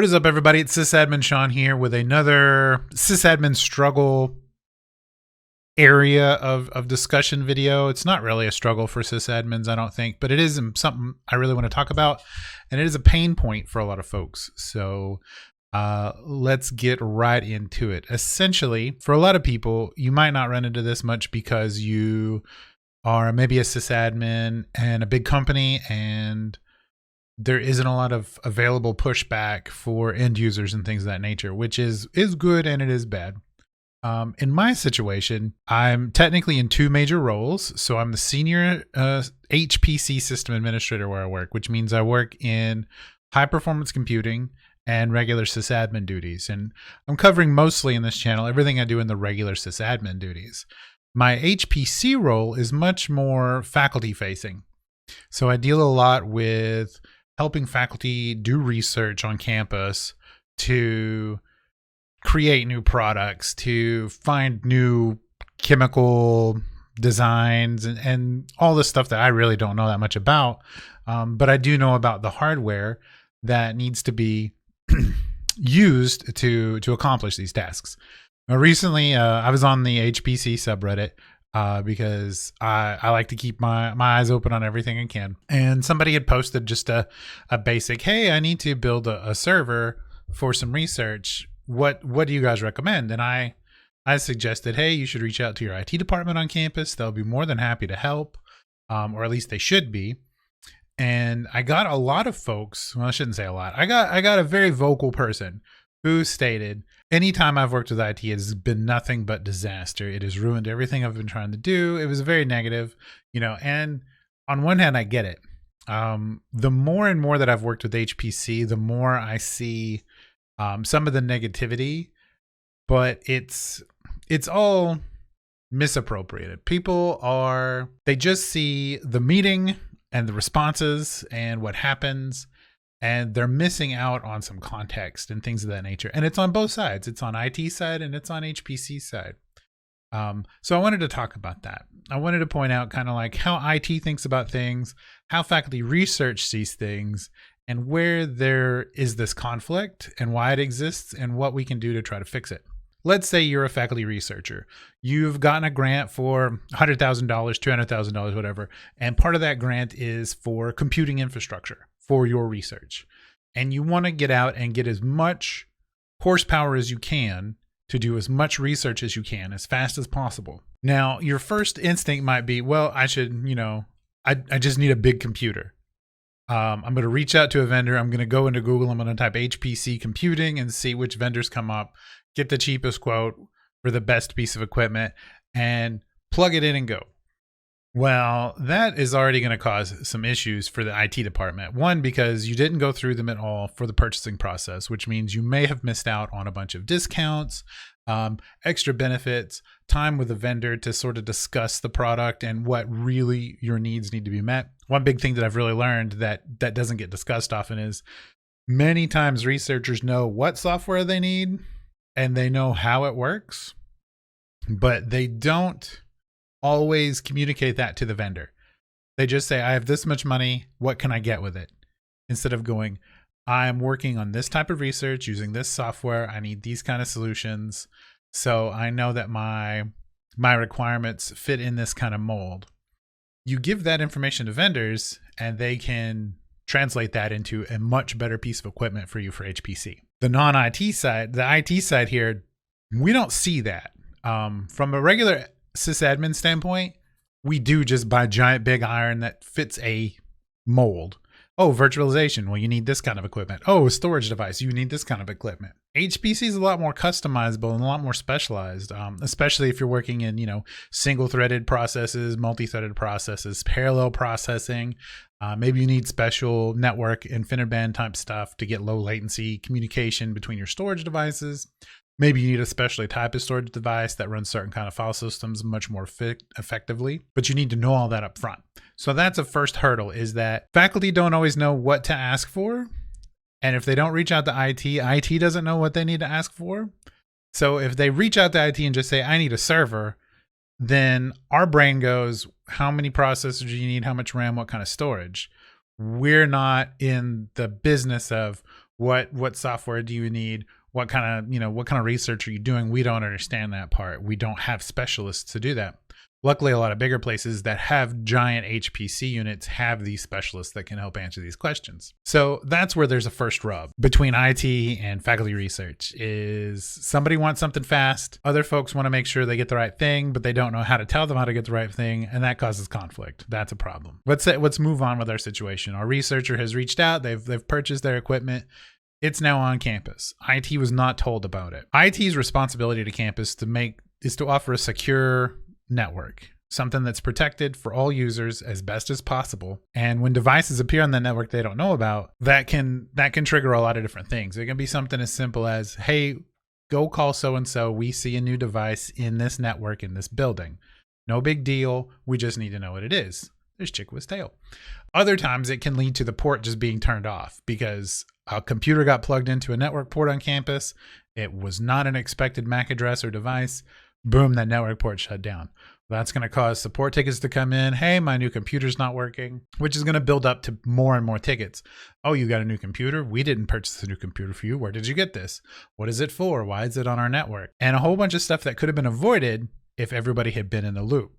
What is up, everybody? It's Sysadmin Sean here with another sysadmin struggle area of discussion video. It's not really a struggle for sysadmins, I don't think, but it is something I really want to talk about, and it is a pain point for a lot of folks. So let's get right into it. Essentially, for a lot of people, you might not run into this much because you are maybe a sysadmin in a big company and there isn't a lot of available pushback for end users and things of that nature, which is good and it is bad. In my situation, I'm technically in two major roles. So I'm the senior HPC system administrator where I work, which means I work in high performance computing and regular sysadmin duties. And I'm covering mostly in this channel everything I do in the regular sysadmin duties. My HPC role is much more faculty facing. So I deal a lot with helping faculty do research on campus to create new products, to find new chemical designs and all this stuff that I really don't know that much about. But I do know about the hardware that needs to be used to accomplish these tasks. Now, recently, I was on the HPC subreddit because I like to keep my eyes open on everything I can. And somebody had posted just a basic, hey, I need to build a server for some research. What do you guys recommend? And I suggested, hey, you should reach out to your IT department on campus. They'll be more than happy to help, or at least they should be. And I got a lot of folks, well, I shouldn't say a lot. I got a very vocal person who stated, anytime I've worked with IT, it has been nothing but disaster. It has ruined everything I've been trying to do. It was very negative, and on one hand, I get it. The more and more that I've worked with HPC, the more I see some of the negativity, but it's all misappropriated. They just see the meeting and the responses and what happens, and they're missing out on some context and things of that nature. And it's on both sides. It's on IT side and it's on HPC side. So I wanted to talk about that. I wanted to point out kind of like how IT thinks about things, how faculty research sees things, and where there is this conflict and why it exists and what we can do to try to fix it. Let's say you're a faculty researcher. You've gotten a grant for $100,000, $200,000, whatever. And part of that grant is for computing infrastructure for your research. And you want to get out and get as much horsepower as you can to do as much research as you can as fast as possible. Now, your first instinct might be, well, I should, I just need a big computer. I'm going to reach out to a vendor. I'm going to go into Google. I'm going to type HPC computing and see which vendors come up, get the cheapest quote for the best piece of equipment, and plug it in and go. Well, that is already going to cause some issues for the IT department. One, because you didn't go through them at all for the purchasing process, which means you may have missed out on a bunch of discounts, extra benefits, time with the vendor to sort of discuss the product and what really your needs need to be met. One big thing that I've really learned that doesn't get discussed often is many times researchers know what software they need and they know how it works, but they don't always communicate that to the vendor. They just say, I have this much money, what can I get with it? Instead of going, I'm working on this type of research using this software, I need these kind of solutions, so I know that my requirements fit in this kind of mold. You give that information to vendors and they can translate that into a much better piece of equipment for you for HPC. The non-IT side, the IT side here, we don't see that. From a regular sysadmin standpoint, we do just buy giant big iron that fits a mold. Oh, virtualization. Well, you need this kind of equipment. Oh, a storage device. You need this kind of equipment. HPC is a lot more customizable and a lot more specialized, especially if you're working in, single-threaded processes, multi-threaded processes, parallel processing. Maybe you need special network InfiniBand type stuff to get low latency communication between your storage devices. Maybe you need a specially typed storage device that runs certain kind of file systems much more effectively, but you need to know all that up front. So that's a first hurdle, is that faculty don't always know what to ask for. And if they don't reach out to IT doesn't know what they need to ask for. So if they reach out to IT and just say, I need a server, then our brain goes, how many processors do you need? How much RAM? What kind of storage? We're not in the business of What software do you need? What kind of research are you doing? We don't understand that part. We don't have specialists to do that. Luckily, a lot of bigger places that have giant HPC units have these specialists that can help answer these questions. So that's where there's a first rub between IT and faculty research is somebody wants something fast. Other folks want to make sure they get the right thing, but they don't know how to tell them how to get the right thing. And that causes conflict. That's a problem. Let's move on with our situation. Our researcher has reached out. They've purchased their equipment. It's now on campus. IT was not told about it. IT's responsibility to campus is to offer a secure network, something that's protected for all users as best as possible. And when devices appear on the network they don't know about, that can trigger a lot of different things. It can be something as simple as, hey, go call so-and-so. We see a new device in this network in this building. No big deal. We just need to know what it is. There's chick with tail. Other times it can lead to the port just being turned off because a computer got plugged into a network port on campus. It was not an expected MAC address or device. Boom, that network port shut down. That's going to cause support tickets to come in. Hey, my new computer's not working, which is going to build up to more and more tickets. Oh, you got a new computer? We didn't purchase a new computer for you. Where did you get this? What is it for? Why is it on our network? And a whole bunch of stuff that could have been avoided if everybody had been in the loop.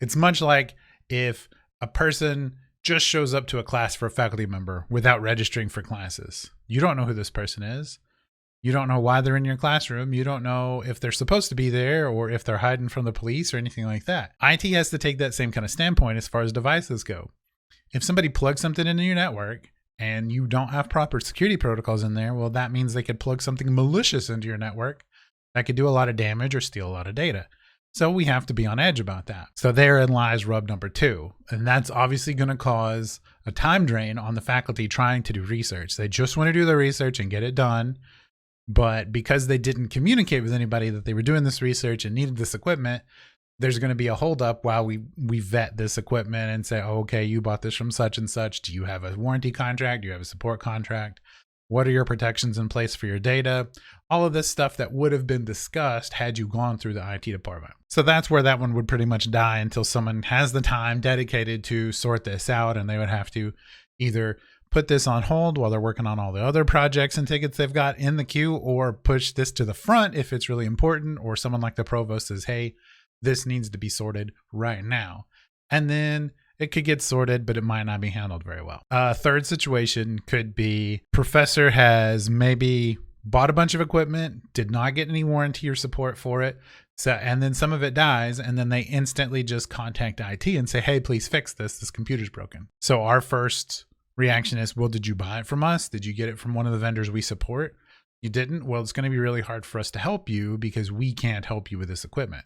It's much like if a person just shows up to a class for a faculty member without registering for classes. You don't know who this person is. You don't know why they're in your classroom. You don't know if they're supposed to be there or if they're hiding from the police or anything like that. IT has to take that same kind of standpoint as far as devices go. If somebody plugs something into your network and you don't have proper security protocols in there, well, that means they could plug something malicious into your network that could do a lot of damage or steal a lot of data. So we have to be on edge about that. So therein lies rub number 2. And that's obviously going to cause a time drain on the faculty trying to do research. They just want to do their research and get it done. But because they didn't communicate with anybody that they were doing this research and needed this equipment, there's going to be a holdup while we vet this equipment and say, oh, okay, you bought this from such and such. Do you have a warranty contract? Do you have a support contract? What are your protections in place for your data? All of this stuff that would have been discussed had you gone through the IT department. So that's where that one would pretty much die until someone has the time dedicated to sort this out, and they would have to either put this on hold while they're working on all the other projects and tickets they've got in the queue, or push this to the front if it's really important, or someone like the provost says, hey, this needs to be sorted right now. And then it could get sorted, but it might not be handled very well. A third situation could be professor has maybe bought a bunch of equipment, did not get any warranty or support for it. So, and then some of it dies, and then they instantly just contact IT and say, hey, please fix this. This computer's broken. So our first reaction is, well, did you buy it from us? Did you get it from one of the vendors we support? You didn't? Well, it's going to be really hard for us to help you because we can't help you with this equipment.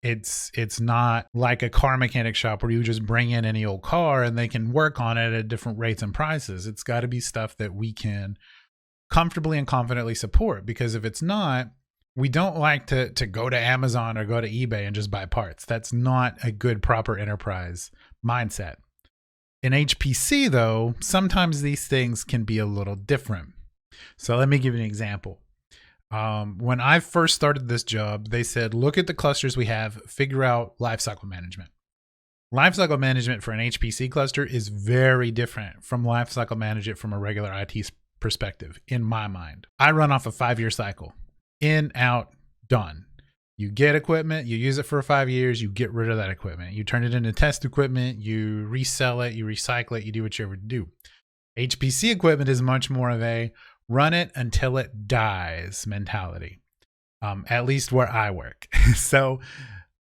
It's not like a car mechanic shop where you just bring in any old car and they can work on it at different rates and prices. It's got to be stuff that we can comfortably and confidently support, because if it's not, we don't like to go to Amazon or go to eBay and just buy parts. That's not a good, proper enterprise mindset. In HPC, though, sometimes these things can be a little different. So let me give you an example. When I first started this job, they said, look at the clusters we have, figure out lifecycle management. Lifecycle management for an HPC cluster is very different from lifecycle management from a regular IT perspective, in my mind. I run off a 5-year cycle. In, out, done. You get equipment, you use it for 5 years, you get rid of that equipment. You turn it into test equipment, you resell it, you recycle it, you do what you ever do. HPC equipment is much more of a run it until it dies mentality, at least where I work. So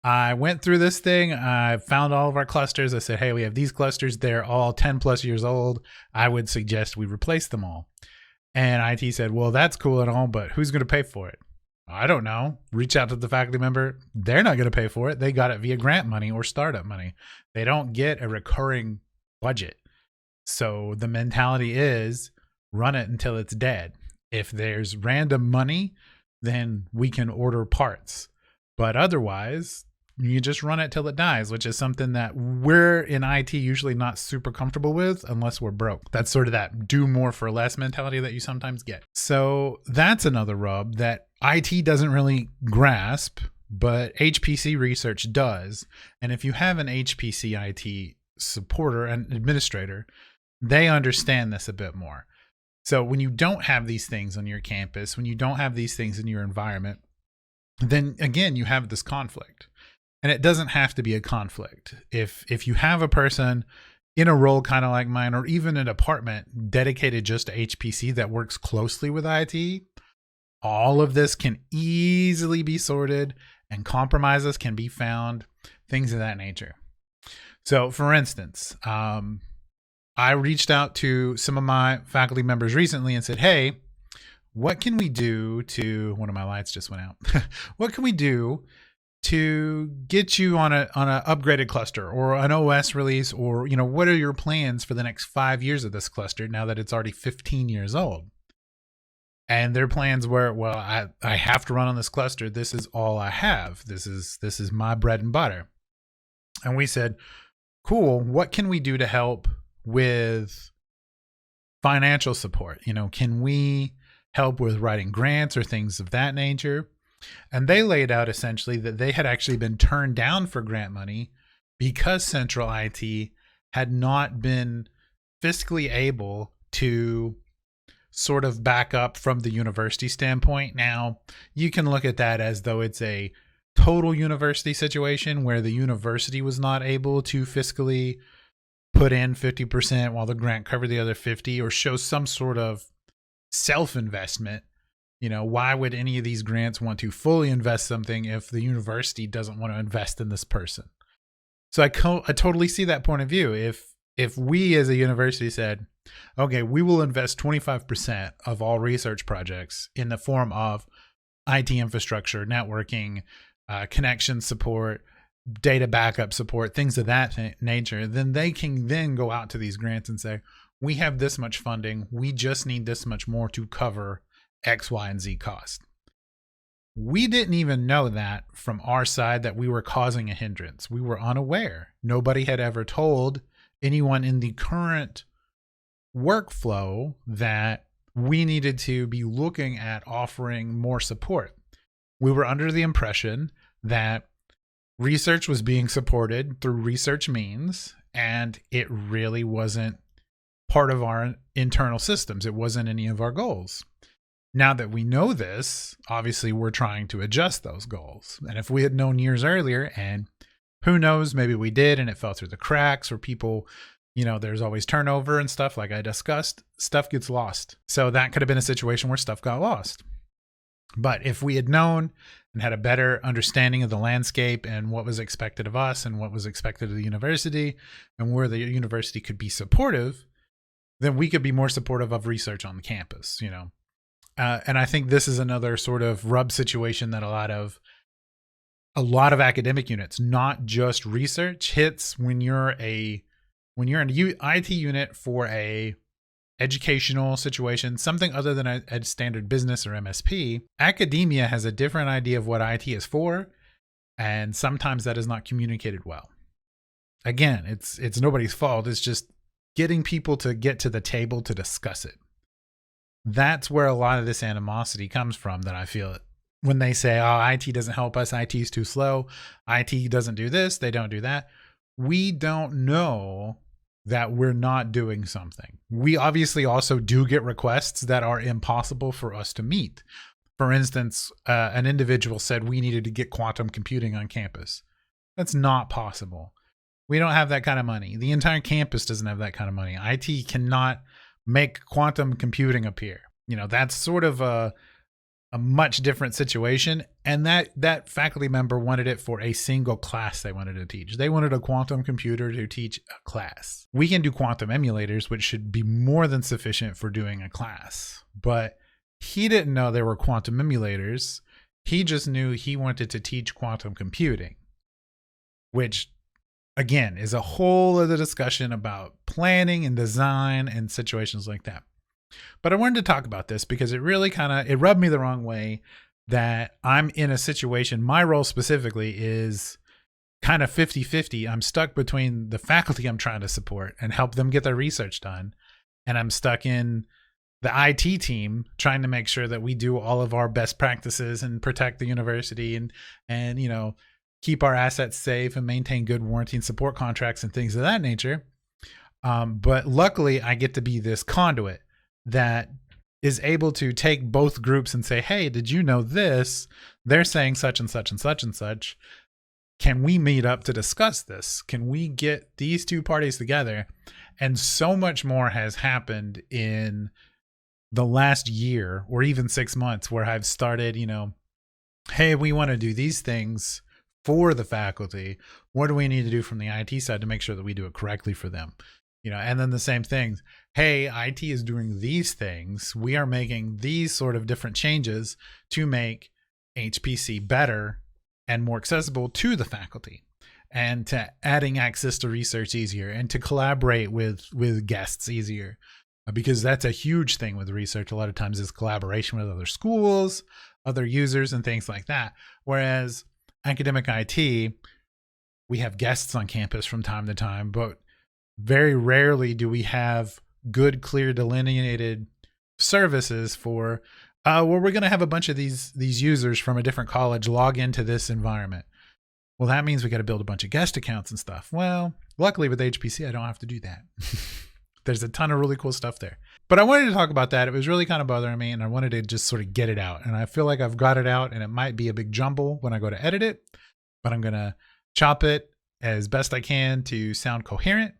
I went through this thing. I found all of our clusters. I said, hey, we have these clusters. They're all 10 plus years old. I would suggest we replace them all. And IT said, well, that's cool and all, but who's going to pay for it? I don't know. Reach out to the faculty member. They're not going to pay for it. They got it via grant money or startup money. They don't get a recurring budget. So the mentality is run it until it's dead. If there's random money, then we can order parts. But otherwise, you just run it till it dies, which is something that we're in IT usually not super comfortable with unless we're broke. That's sort of that do more for less mentality that you sometimes get. So that's another rub that IT doesn't really grasp, but HPC research does. And if you have an HPC IT supporter and administrator, they understand this a bit more. So when you don't have these things on your campus, when you don't have these things in your environment, then again, you have this conflict. And it doesn't have to be a conflict. If you have a person in a role kind of like mine, or even an department dedicated just to HPC that works closely with IT, all of this can easily be sorted and compromises can be found, things of that nature. So for instance, I reached out to some of my faculty members recently and said, hey, what can we do to, one of my lights just went out. What can we do to get you on a upgraded cluster or an OS release, or, you know, what are your plans for the next 5 years of this cluster now that it's already 15 years old? And their plans were, well, I have to run on this cluster. This is all I have. This is my bread and butter. And we said, cool, what can we do to help with financial support? You know, can we help with writing grants or things of that nature? And they laid out essentially that they had actually been turned down for grant money because Central IT had not been fiscally able to sort of back up from the university standpoint. Now, you can look at that as though it's a total university situation where the university was not able to fiscally put in 50% while the grant covered the other 50, or show some sort of self-investment. You know, why would any of these grants want to fully invest something if the university doesn't want to invest in this person? So I totally see that point of view. If we as a university said, okay, we will invest 25% of all research projects in the form of IT infrastructure, networking, connection support, data backup support, things of that nature, then they can then go out to these grants and say, we have this much funding. We just need this much more to cover X, Y, and Z cost. We didn't even know that from our side that we were causing a hindrance. We were unaware. Nobody had ever told anyone in the current workflow that we needed to be looking at offering more support. We were under the impression that research was being supported through research means, and it really wasn't part of our internal systems. It wasn't any of our goals. Now that we know this, obviously we're trying to adjust those goals. And if we had known years earlier, and who knows, maybe we did and it fell through the cracks, or people, you know, there's always turnover and stuff like I discussed, stuff gets lost. So that could have been a situation where stuff got lost. But if we had known and had a better understanding of the landscape and what was expected of us and what was expected of the university and where the university could be supportive, then we could be more supportive of research on the campus, you know. And I think this is another sort of rub situation that a lot of academic units, not just research, hits when you're an IT unit for a educational situation, something other than a standard business or MSP. Academia has a different idea of what IT is for, and sometimes that is not communicated well. Again, it's nobody's fault. It's just getting people to get to the table to discuss it. That's where a lot of this animosity comes from, that I feel it. When they say, oh, IT doesn't help us, IT is too slow, IT doesn't do this, they don't do that. We don't know that we're not doing something. We obviously also do get requests that are impossible for us to meet. For instance, an individual said we needed to get quantum computing on campus. That's not possible. We don't have that kind of money. The entire campus doesn't have that kind of money. IT cannot make quantum computing appear. You know, that's sort of a much different situation. And that faculty member wanted it for a single class they wanted to teach. They wanted a quantum computer to teach a class. We can do quantum emulators, which should be more than sufficient for doing a class. But he didn't know there were quantum emulators. He just knew he wanted to teach quantum computing, which again is a whole other discussion about planning and design and situations like that. But I wanted to talk about this because it really it rubbed me the wrong way that I'm in a situation, my role specifically is kind of 50-50. I'm stuck between the faculty I'm trying to support and help them get their research done, and I'm stuck in the IT team trying to make sure that we do all of our best practices and protect the university and you know, keep our assets safe and maintain good warranty and support contracts and things of that nature. But luckily I get to be this conduit that is able to take both groups and say, hey, did you know this? They're saying such and such and such and such. Can we meet up to discuss this? Can we get these two parties together? And so much more has happened in the last year or even 6 months where I've started, hey, we want to do these things for the faculty. What do we need to do from the IT side to make sure that we do it correctly for them? And then the same thing. Hey, IT is doing these things. We are making these sort of different changes to make HPC better and more accessible to the faculty, and to adding access to research easier, and to collaborate with guests easier, because that's a huge thing with research. A lot of times is collaboration with other schools, other users, and things like that. Whereas academic IT, we have guests on campus from time to time, but very rarely do we have good, clear, delineated services for, well, we're going to have a bunch of these users from a different college log into this environment. Well, that means we got to build a bunch of guest accounts and stuff. Well, luckily with HPC, I don't have to do that. There's a ton of really cool stuff there. But I wanted to talk about that. It was really kind of bothering me, and I wanted to just sort of get it out. And I feel like I've got it out, and it might be a big jumble when I go to edit it, but I'm going to chop it as best I can to sound coherent.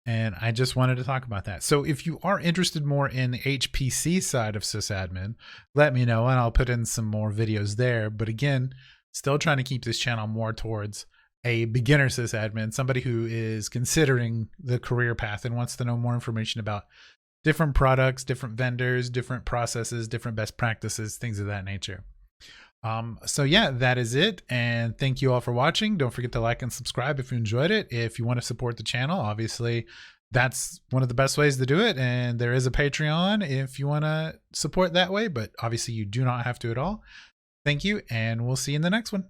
And I just wanted to talk about that. So if you are interested more in the HPC side of sysadmin, let me know and I'll put in some more videos there. But again, still trying to keep this channel more towards a beginner sysadmin, somebody who is considering the career path and wants to know more information about different products, different vendors, different processes, different best practices, things of that nature. So yeah, that is it. And thank you all for watching. Don't forget to like and subscribe if you enjoyed it. If you want to support the channel, obviously that's one of the best ways to do it. And there is a Patreon if you want to support that way, but obviously you do not have to at all. Thank you. And we'll see you in the next one.